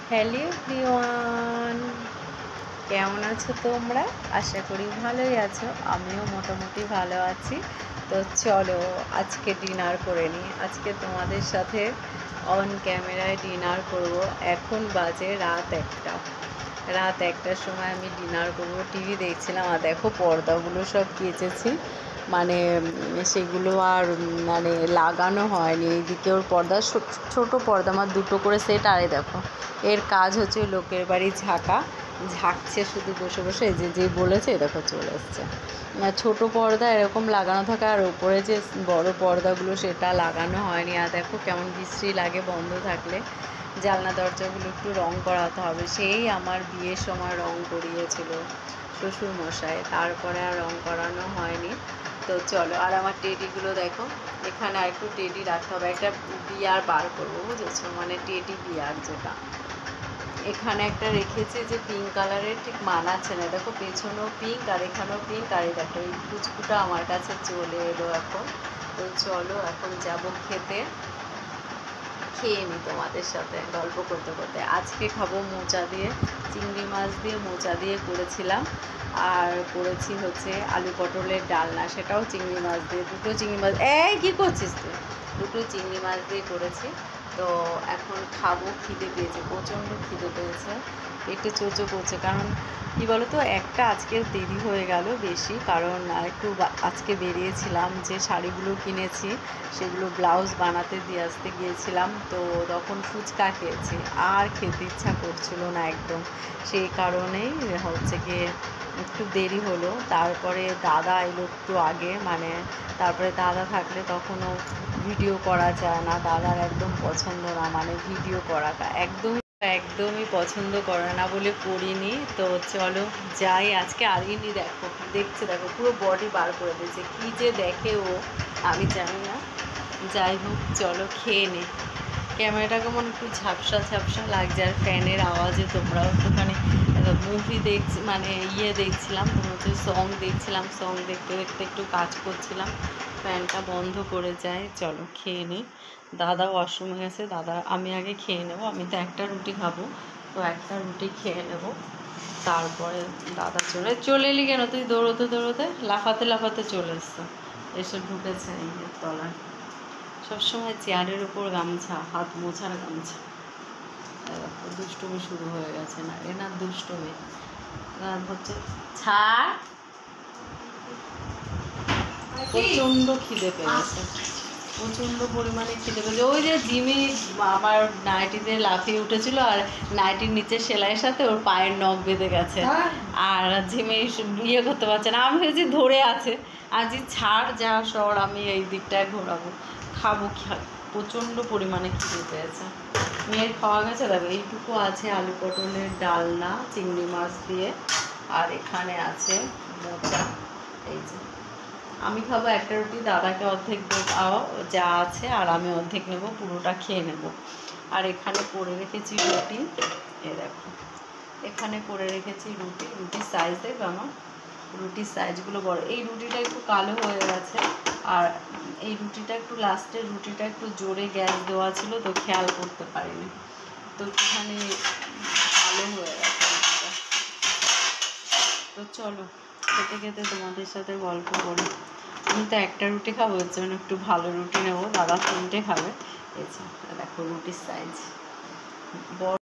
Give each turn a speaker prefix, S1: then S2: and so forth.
S1: Hello everyone, কেমন আছো তোমরা? আশা করি ভালোই আছো। আমিও মোটামুটি ভালো আছি। তো চলো আজকে ডিনার করে নিই। আজকে তোমাদের সাথে অন ক্যামেরায় ডিনার করব। এখন বাজে রাত একটার সময় আমি ডিনার করব। টিভি দেখছিলাম, আর দেখো পর্দাগুলো সব কেচেছি, মানে সেগুলো আর মানে লাগানো হয়নি। এইদিকে ওর পর্দা, ছোট পর্দা আমার দুটো করে সেট। আরে দেখো, এর কাজ হচ্ছে লোকের বাড়ি ঝাঁকছে শুধু বসে বসে। যে বলেছে দেখো চলে এসছে। ছোট পর্দা এরকম লাগানো থাকে, আর ওপরে যে বড় পর্দাগুলো সেটা লাগানো হয়নি। আর দেখো কেমন বিশ্রী লাগে বন্ধ থাকলে। জানলা দরজাগুলো একটু রং করাতে হবে। সেই আমার বিয়ের সময় রং করিয়েছিল শ্বশুরমশাই, তারপরে আর রং করানো হয়নি। তো চলো, আর আমার টেডিগুলো দেখো, এখানে আর একটু টেডি রাখতে হবে। একটা বিয়ার বার করবো, বুঝেছো, মানে টেডি বিয়ার যেটা। এখানে একটা রেখেছি যে পিঙ্ক কালারের, ঠিক মানাচ্ছে না। দেখো পেছনেও পিঙ্ক আর এখানেও পিঙ্ক। আর দেখো এই কুচকুটা আমার কাছে চলে এলো এখন। তো চলো এখন যাব খেতে, খেয়ে নিই তোমাদের সাথে গল্প করতে করতে। আজকে খাবো মোচা দিয়ে, চিংড়ি মাছ দিয়ে মোচা দিয়ে করেছিলাম। আর করেছি হচ্ছে আলু পটলের ডালনা, সেটাও চিংড়ি মাছ দিয়ে। দুটো চিংড়ি মাছ, কী করছিস তুই? দুটো চিংড়ি মাছ দিয়ে করেছি। তো এখন খাবো, খিদে পেয়েছে, প্রচণ্ড খিদে পেয়েছে, পেটে চোচো করছে। কারণ কী বলো তো, একটা আজকে দেরি হয়ে গেল বেশি, কারণ একটু আজকে বেরিয়েছিলাম, যে শাড়িগুলো কিনেছি সেগুলো ব্লাউজ বানাতে দিয়ে আসতে গিয়েছিলাম। তো তখন ফুচকা খেয়েছি, আর খেতে ইচ্ছা করছিল না একদম। সেই কারণেই হচ্ছে গিয়ে একটু দেরি হলো। তারপরে দাদা এলো একটু আগে, মানে তারপরে দাদা থাকলে তখনও ভিডিও করা যায় না। দাদার একদম পছন্দ না, মানে ভিডিও করাটা একদমই পছন্দ করে না বলে করিনি। তো চলো যাই, আজকে আরিনি দেখো পুরো বডি বার করে দিয়েছে। কী যে দেখে ও আমি জানি না। যাই হোক চলো খেয়ে নে। ক্যামেরাটা কেমন একটু ঝাপসা লাগছে, আর ফ্যানের আওয়াজে তোমরাও একটুখানি মুভি দেখছি, মানে দেখছিলাম, তোমার হচ্ছে সং দেখছিলাম। সং দেখতে দেখতে একটু কাজ করছিলাম, ফ্যানটা বন্ধ করে যায়। চলো খেয়ে নিই। দাদা ওয়াশরুমে গেছে, আমি আগে খেয়ে নেবো। আমি তো একটা রুটি খাবো, তো একটা রুটি খেয়ে নেব। তারপরে দাদা চলে এলি কেন তুই? দৌড়োতে লাফাতে চলে এসছে, এসে ঢুকেছে এই তলায়। সবসময় চেয়ারের উপর গামছা, হাত মোছার গামছা। দুষ্টুমি শুরু হয়ে গেছে, না এনার দুষ্টুমি হচ্ছে। ছাড়, প্রচণ্ড খিদে পেয়েছে, প্রচণ্ড পরিমাণে খিদে পেয়েছে। ওই যে জিমি আমার নাইটিতে লাফিয়ে উঠেছিল, আর নাইটির নিচে সেলাইয়ের সাথে ওর পায়ের নখ বেঁধে গেছে, আর জিমি করতে পারছে না। আমি ভেবেছি ধরে আছে, আর যে ছাড় যা সর, আমি এই দিকটায় ঘোরাবো, খাবো। প্রচণ্ড পরিমাণে খিদে পেয়েছে। মেয়ের খাওয়া গেছে, দেখো এইটুকু আছে আলু পটলের ডালনা চিংড়ি মাছ দিয়ে, আর এখানে আছে মোচা। এই যে আমি খাবো একটা রুটি, দাদাকে অর্ধেক দাও যা আছে, আর আমি অর্ধেক নেব, পুরোটা খেয়ে নেব। আর এখানে করে রেখেছি রুটি, দেখো এখানে করে রেখেছি রুটির সাইজ দেখো, আমার রুটির সাইজগুলো বড়। এই রুটিটা একটু কালো হয়ে গেছে, আর এই রুটিটা একটু লাস্টের রুটিটা একটু জোরে গ্যাস দেওয়া ছিল, তো খেয়াল করতে পারিনি, তো একটুখানি কালো হয়ে গেছে রুটিটা। তো চলো খেতে খেতে তোমাদের সাথে গল্প করি। আমি তো একটা রুটি খাবো, এর জন্য একটু ভালো রুটি নেবো, দাদা 3টে খাবে। এই যে দেখো রুটির সাইজ বড়।